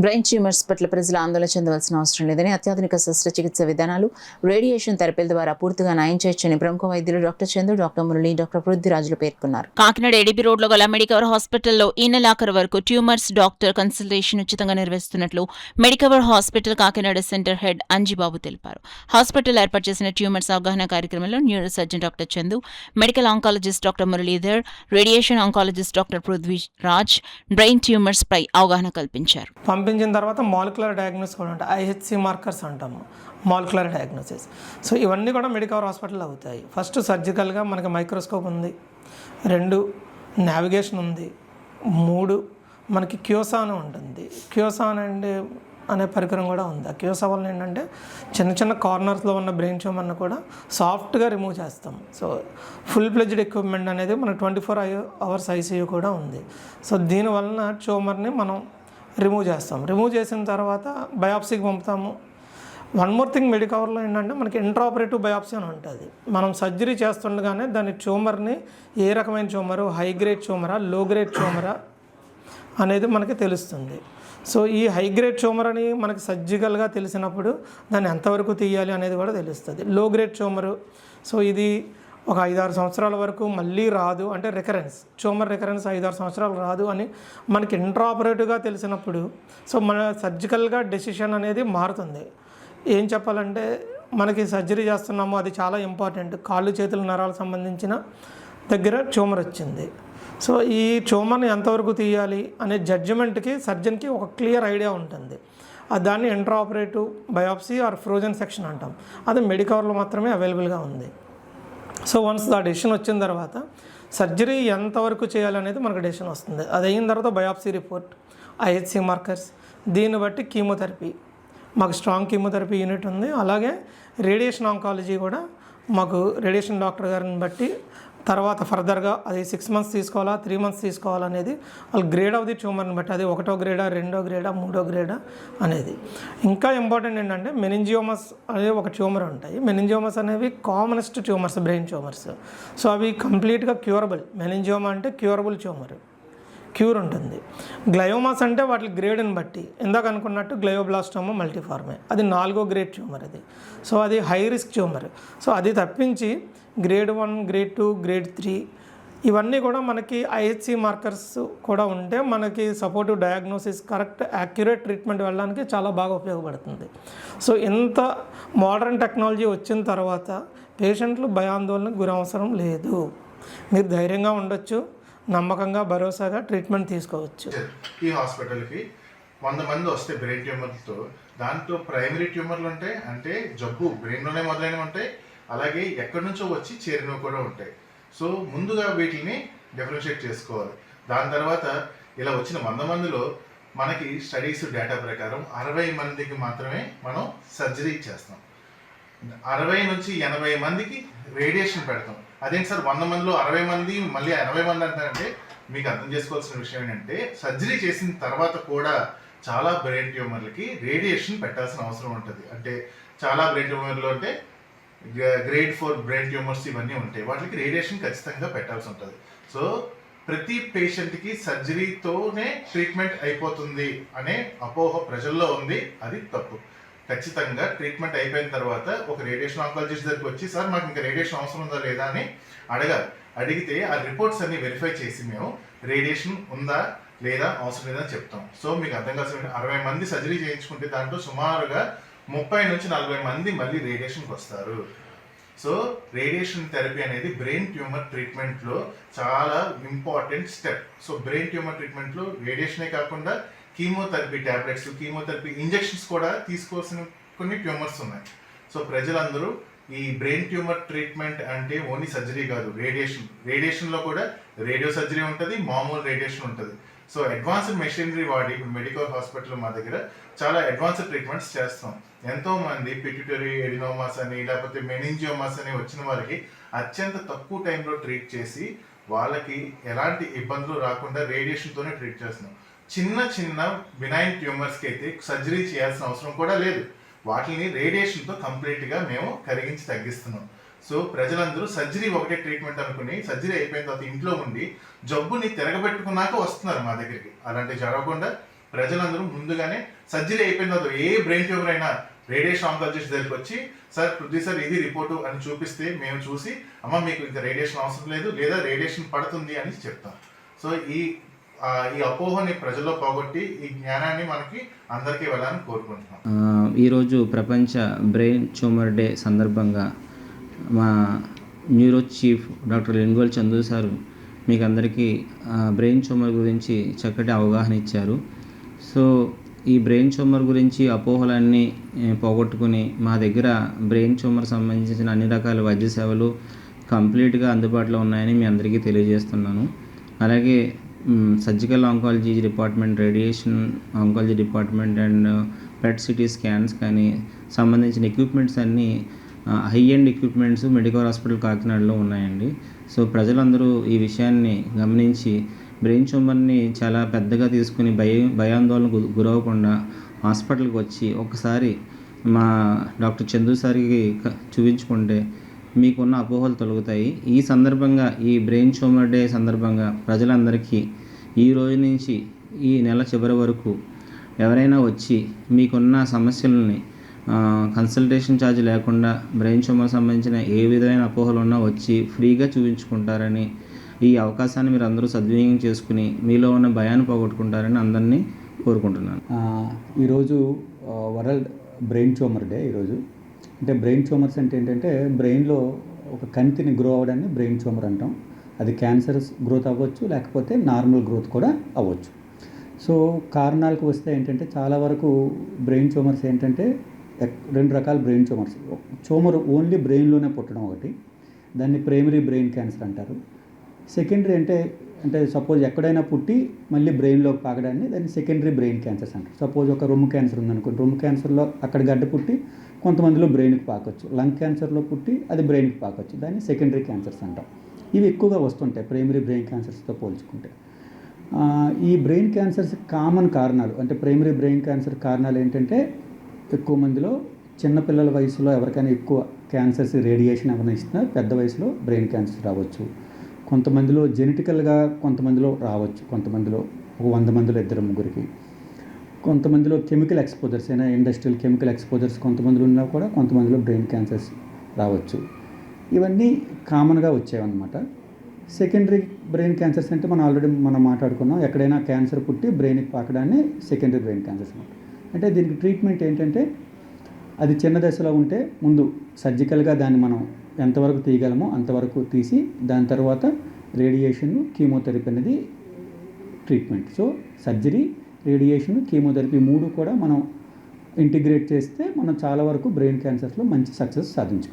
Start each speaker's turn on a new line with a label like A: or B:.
A: Brain tumours పట్ల ప్రజలు ఆందోళన చెందవలసిన అవసరం లేదని, అత్యాధునిక శస్త్రచికిత్స విధానాలు, రేడియేషన్ థెరపీల ద్వారా పూర్తిగా నయం చేయొచ్చని ప్రముఖ వైద్యులు doctor Chandu, doctor Murali, doctor పృథ్వీరాజులు పేర్కొన్నారు.
B: కాకినాడ ఏడీబీ రోడ్లో గల మెడికవర్ హాస్పిటల్లో ఈ నెలాఖరు వరకు ట్యూమర్స్ డాక్టర్ కన్సల్టేషన్ ఉచితంగా నిర్వహిస్తున్నట్లు Medicover hospital Kakinada centre head Anjibabu తెలిపారు. హాస్పిటల్ ఏర్పాటు చేసిన ట్యూమర్స్ అవగాహన కార్యక్రమంలో neuro surgeon doctor Chandu, medical oncologist doctor Muralidhar, radiation oncologist doctor Prithviraj brain tumours పై అవగాహన కల్పించారు.
C: పంపించిన తర్వాత మాలిక్యులర్ డయాగ్నోసిస్ కూడా ఉంటాయి. ఐహెచ్సి మార్కర్స్ అంటాము, మాలిక్యులర్ డయాగ్నోసిస్. సో ఇవన్నీ కూడా మెడికవర్ హాస్పిటల్లో అవుతాయి. ఫస్ట్ సర్జికల్గా మనకి మైక్రోస్కోప్ ఉంది, 2 నావిగేషన్ ఉంది, 3 మనకి క్యూసాన్ ఉంటుంది. క్యూసాన్ అనే పరికరం కూడా ఉంది. ఆ క్యూసా వల్ల ఏంటంటే చిన్న చిన్న కార్నర్స్లో ఉన్న బ్రెయిన్ ట్యూమర్ని కూడా సాఫ్ట్గా రిమూవ్ చేస్తాం. సో ఫుల్ ప్లెజ్డ్ ఎక్విప్మెంట్ అనేది మనకు 24 hours ఐసీయూ కూడా ఉంది. సో దీనివలన ట్యూమర్ని మనం రిమూవ్ చేస్తాం. రిమూవ్ చేసిన తర్వాత బయాప్సీకి పంపుతాము. వన్ మోర్ థింగ్, మెడికవర్లో ఏంటంటే మనకి ఇంట్రాపరేటివ్ బయాప్సీ అని ఉంటుంది. మనం సర్జరీ చేస్తుండగానే దాని ట్యూమర్ని ఏ రకమైన ట్యూమరు, హై గ్రేడ్ ట్యూమరా, లో గ్రేడ్ ట్యూమరా అనేది మనకి తెలుస్తుంది. సో ఈ హై గ్రేడ్ ట్యూమర్ అని మనకి సర్జికల్గా తెలిసినప్పుడు దాన్ని ఎంతవరకు తీయాలి అనేది కూడా తెలుస్తుంది. లో గ్రేడ్ ట్యూమరు, సో ఇది ఒక 5-6 సంవత్సరాల వరకు మళ్ళీ రాదు, అంటే ట్యూమర్ రికరెన్స్ 5-6 సంవత్సరాలు రాదు అని మనకి ఇంట్రాపరేటివ్గా తెలిసినప్పుడు సో మన సర్జికల్గా డెసిషన్ అనేది మారుతుంది. ఏం చెప్పాలంటే మనకి సర్జరీ చేస్తున్నాము, అది చాలా ఇంపార్టెంట్. కాళ్ళు చేతుల నరాలకు సంబంధించిన దగ్గర ట్యూమర్ వచ్చింది. సో ఈ ట్యూమర్ని ఎంతవరకు తీయాలి అనే జడ్జిమెంట్కి సర్జన్కి ఒక క్లియర్ ఐడియా ఉంటుంది. దాన్ని intraoperative biopsy or frozen section అంటాం. అది మెడికవర్లో మాత్రమే అవైలబుల్గా ఉంది. సో వన్స్ ఆ డెసిషన్ వచ్చిన తర్వాత సర్జరీ ఎంతవరకు చేయాలనేది మనకు డెసిషన్ వస్తుంది. అది అయిన తర్వాత బయాప్సీ రిపోర్ట్, ఐహెచ్సి మార్కర్స్, దీన్ని బట్టి కీమోథెరపీ, మాకు స్ట్రాంగ్ కీమోథెరపీ యూనిట్ ఉంది. అలాగే రేడియేషన్ ఆంకాలజీ కూడా మాకు రేడియేషన్ డాక్టర్ గారిని బట్టి తర్వాత ఫర్దర్గా అది 6 months తీసుకోవాలా, 3 months తీసుకోవాలనేది వాళ్ళు గ్రేడ్ ఆఫ్ ది ట్యూమర్ని బట్టి, అది 1వ గ్రేడా, 2వ గ్రేడా, 3వ గ్రేడా అనేది. ఇంకా ఇంపార్టెంట్ ఏంటంటే మెనింజియోమస్ అనేది ఒక ట్యూమర్ ఉంటాయి. మెనింజియోమస్ అనేవి commonest tumours, brain tumours. So అవి కంప్లీట్గా క్యూరబుల్. మెనింజియోమా అంటే క్యూరబుల్ ట్యూమర్, క్యూర్ ఉంటుంది. గ్లయోమాస్ అంటే వాటి గ్రేడ్ని బట్టి, ఇందాక అనుకున్నట్టు గ్లయోబ్లాస్టోమా మల్టీఫార్మే, అది 4వ గ్రేడ్ ట్యూమర్ అది. సో అది హై రిస్క్ ట్యూమర్. సో అది తప్పించి గ్రేడ్ 1, గ్రేడ్ 2, గ్రేడ్ 3 ఇవన్నీ కూడా మనకి ఐహెచ్సి మార్కర్స్ కూడా ఉంటే మనకి supportive diagnosis, correct accurate treatment వెళ్ళడానికి చాలా బాగా ఉపయోగపడుతుంది. సో ఇంత మోడర్న్ టెక్నాలజీ వచ్చిన తర్వాత పేషెంట్లు భయాందోళనకు గురవసరం లేదు. మీరు ధైర్యంగా ఉండొచ్చు, నమ్మకంగా భరోసాగా ట్రీట్మెంట్ తీసుకోవచ్చు.
D: ఈ హాస్పిటల్కి 100 మంది వస్తే బ్రెయిన్ ట్యూమర్తో, దాంట్లో ప్రైమరీ ట్యూమర్లు ఉంటాయి, అంటే జబ్బు బ్రెయిన్లోనే మొదలైనవి ఉంటాయి, అలాగే ఎక్కడి నుంచో వచ్చి చేరినవి కూడా ఉంటాయి. సో ముందుగా వీటిని డిఫరెన్షియేట్ చేసుకోవాలి. దాని తర్వాత ఇలా వచ్చిన 100 మందిలో మనకి స్టడీస్ డేటా ప్రకారం 60 మందికి మాత్రమే మనం సర్జరీ చేస్తాం. 60 నుంచి 80 మందికి రేడియేషన్ పెడతాం. అదేంటి సార్ 100 మందిలో 60 మంది మళ్ళీ 80 మంది అంటారంటే, మీకు అర్థం చేసుకోవాల్సిన విషయం ఏంటంటే సర్జరీ చేసిన తర్వాత కూడా చాలా బ్రెయిన్ ట్యూమర్లకి రేడియేషన్ పెట్టాల్సిన అవసరం ఉంటుంది. అంటే చాలా బ్రెయిన్ ట్యూమర్లు అంటే గ్రేడ్ 4 బ్రెయిన్ ట్యూమర్స్ ఇవన్నీ ఉంటాయి, వాటికి రేడియేషన్ ఖచ్చితంగా పెట్టాల్సి ఉంటుంది. సో ప్రతి పేషెంట్కి సర్జరీతోనే ట్రీట్మెంట్ అయిపోతుంది అనే అపోహ ప్రజల్లో ఉంది, అది తప్పు. ఖచ్చితంగా ట్రీట్మెంట్ అయిపోయిన తర్వాత ఒక రేడియేషన్ ఆంకాలజిస్ట్ దగ్గరికి వచ్చి, సార్ మాకు ఇంకా రేడియేషన్ అవసరం ఉందా లేదా అని అడగాలి. అడిగితే ఆ రిపోర్ట్స్ అన్ని వెరిఫై చేసి మేము రేడియేషన్ ఉందా లేదా అవసరం లేదని చెప్తాం. సో మీకు అర్థం కావాల్సిన 60 మంది సర్జరీ చేయించుకుంటే దాంట్లో సుమారుగా 30 నుంచి 40 మంది మళ్ళీ రేడియేషన్కి వస్తారు. సో రేడియేషన్ థెరపీ అనేది బ్రెయిన్ ట్యూమర్ ట్రీట్మెంట్లో చాలా important step. So brain tumour ట్రీట్మెంట్లో రేడియేషనే కాకుండా కీమోథెరపీ ట్యాబ్లెట్స్, కీమోథెరపీ ఇంజెక్షన్స్ కూడా తీసుకోవాల్సిన కొన్ని ట్యూమర్స్ ఉన్నాయి. సో ప్రజలందరూ ఈ బ్రెయిన్ ట్యూమర్ ట్రీట్మెంట్ అంటే ఓన్లీ సర్జరీ కాదు, రేడియేషన్లో కూడా రేడియో సర్జరీ ఉంటుంది, మామూలు రేడియేషన్ ఉంటుంది. సో అడ్వాన్స్డ్ మెషినరీ వాడి ఇప్పుడు మెడికల్ హాస్పిటల్ మా దగ్గర చాలా అడ్వాన్స్డ్ ట్రీట్మెంట్స్ చేస్తాం. ఎంతోమంది పిట్యూటరీ ఎడినోమాస్ అని లేకపోతే మెనింజియోమాస్ అని వచ్చిన వాళ్ళకి అత్యంత తక్కువ టైంలో ట్రీట్ చేసి వాళ్ళకి ఎలాంటి ఇబ్బందులు రాకుండా రేడియేషన్తోనే ట్రీట్ చేస్తున్నాం. చిన్న బినైన్ ట్యూమర్స్కి అయితే సర్జరీ చేయాల్సిన అవసరం కూడా లేదు, వాటిని రేడియేషన్తో కంప్లీట్గా మేము కరిగించి తగ్గిస్తున్నాం. సో ప్రజలందరూ సర్జరీ ఒకటే ట్రీట్మెంట్ అనుకుని సర్జరీ అయిపోయిన తర్వాత ఇంట్లో ఉండి జబ్బుని తిరగబెట్టుకున్నాక వస్తున్నారు మా దగ్గరికి. అలాంటివి జరగకుండా ప్రజలందరూ ముందుగానే సర్జరీ అయిపోయిన తర్వాత ఏ బ్రెయిన్ ట్యూమర్ అయినా రేడియేషన్ ఆంకాలజిస్ట్ దగ్గరికి వచ్చి సార్ పృథ్వీ సార్ ఇది రిపోర్టు అని చూపిస్తే మేము చూసి అమ్మ మీకు ఇంకా రేడియేషన్ అవసరం లేదు లేదా రేడియేషన్ పడుతుంది అని చెప్తాం. సో ఈ అపోహని ప్రజల్లో పోగొట్టి ఈ జ్ఞానాన్ని మనకి అందరికీ వెళ్ళాలని కోరుకుంటున్నాం.
E: ఈరోజు ప్రపంచ బ్రెయిన్ ట్యూమర్ డే సందర్భంగా మా neuro chief doctor Lingol Chandu sir మీకు అందరికీ బ్రెయిన్ ట్యూమర్ గురించి చక్కటి అవగాహన ఇచ్చారు. సో ఈ బ్రెయిన్ ట్యూమర్ గురించి అపోహలన్నీ పోగొట్టుకుని మా దగ్గర బ్రెయిన్ ట్యూమర్ సంబంధించిన అన్ని రకాల వైద్య సేవలు కంప్లీట్గా అందుబాటులో ఉన్నాయని మీ అందరికీ తెలియజేస్తున్నాను. అలాగే surgical oncology department, radiation oncology department and PET CT scans కానీ సంబంధించిన ఎక్విప్మెంట్స్ అన్నీ high end equipments medical hospital కాకినాడలో ఉన్నాయండి. సో ప్రజలందరూ ఈ విషయాన్ని గమనించి బ్రెయిన్ ట్యూమర్ని చాలా పెద్దగా తీసుకుని భయాందోళనకు గురవకుండా హాస్పిటల్కి వచ్చి ఒకసారి మా డాక్టర్ చందు సార్కి చూపించుకుంటే మీకున్న అపోహలు తొలగుతాయి. ఈ సందర్భంగా ఈ బ్రెయిన్ ట్యూమర్ డే సందర్భంగా ప్రజలందరికీ ఈ రోజు నుంచి ఈ నెల చివరి వరకు ఎవరైనా వచ్చి మీకున్న సమస్యలని కన్సల్టేషన్ ఛార్జ్ లేకుండా బ్రెయిన్ ట్యూమర్ సంబంధించిన ఏ విధమైన అపోహలు ఉన్నా వచ్చి ఫ్రీగా చూపించుకుంటారని, ఈ అవకాశాన్ని మీరు అందరూ సద్వినియోగం చేసుకుని మీలో ఉన్న భయాన్ని పోగొట్టుకుంటారని అందరినీ కోరుకుంటున్నాను.
F: ఈరోజు వరల్డ్ బ్రెయిన్ ట్యూమర్ డే. ఈరోజు అంటే బ్రెయిన్ ట్యూమర్స్ అంటే ఏంటంటే బ్రెయిన్లో ఒక కంతిని గ్రో అవ్వడాన్ని బ్రెయిన్ ట్యూమర్ అంటాం. అది క్యాన్సర్ గ్రోత్ అవ్వచ్చు, లేకపోతే నార్మల్ గ్రోత్ కూడా అవ్వచ్చు. సో కారణాలకు వస్తే ఏంటంటే చాలా వరకు బ్రెయిన్ ట్యూమర్స్ ఏంటంటే రెండు రకాల బ్రెయిన్ ట్యూమర్స్. ట్యూమర్ ఓన్లీ బ్రెయిన్లోనే పుట్టడం ఒకటి, దాన్ని ప్రైమరీ బ్రెయిన్ క్యాన్సర్ అంటారు. సెకండరీ అంటే సపోజ్ ఎక్కడైనా పుట్టి మళ్ళీ బ్రెయిన్లోకి పాకడాన్ని దాన్ని సెకండరీ బ్రెయిన్ క్యాన్సర్స్ అంటారు. సపోజ్ ఒక రొమ్ము క్యాన్సర్ ఉందనుకోండి, రొమ్ము క్యాన్సర్లో అక్కడ గడ్డ పుట్టి కొంతమందిలో బ్రెయిన్కి పాకొచ్చు. లంగ్ క్యాన్సర్లో పుట్టి అది బ్రెయిన్కి పాకొచ్చు, దాన్ని సెకండరీ క్యాన్సర్స్ అంటాం. ఇవి ఎక్కువగా వస్తుంటాయి ప్రైమరీ బ్రెయిన్ క్యాన్సర్స్తో పోల్చుకుంటే. ఈ బ్రెయిన్ క్యాన్సర్స్ కామన్ కారణాలు అంటే ప్రైమరీ బ్రెయిన్ క్యాన్సర్ కారణాలు ఏంటంటే ఎక్కువ మందిలో చిన్నపిల్లల వయసులో ఎవరికైనా ఎక్కువ క్యాన్సర్స్ రేడియేషన్ ఏమైనా ఇస్తున్నా పెద్ద వయసులో బ్రెయిన్ క్యాన్సర్ రావచ్చు. కొంతమందిలో జెనెటికల్గా కొంతమందిలో రావచ్చు, కొంతమందిలో ఒక 100 మందిలో 2-3కి. కొంతమందిలో కెమికల్ ఎక్స్పోజర్స్ అయినా ఇండస్ట్రియల్ కెమికల్ ఎక్స్పోజర్స్ కొంతమందిలో ఉన్నా కూడా కొంతమందిలో బ్రెయిన్ క్యాన్సర్స్ రావచ్చు. ఇవన్నీ కామన్గా వచ్చేవన్నమాట. సెకండరీ బ్రెయిన్ క్యాన్సర్స్ అంటే మనం మాట్లాడుకున్నాం, ఎక్కడైనా క్యాన్సర్ పుట్టి బ్రెయిన్కి పాకడాన్ని సెకండరీ బ్రెయిన్ క్యాన్సర్స్ అనమాట. అంటే దీనికి ట్రీట్మెంట్ ఏంటంటే అది చిన్న దశలో ఉంటే ముందు సర్జికల్గా దాన్ని మనం ఎంతవరకు తీయగలమో అంతవరకు తీసి దాని తర్వాత రేడియేషన్, కీమోథెరపీ అనేది treatment. So surgery, radiation, chemotherapy 3 కూడా మనం ఇంటిగ్రేట్ చేస్తే మనం చాలా వరకు బ్రెయిన్ క్యాన్సర్స్లో మంచి సక్సెస్ సాధించుకోవచ్చు.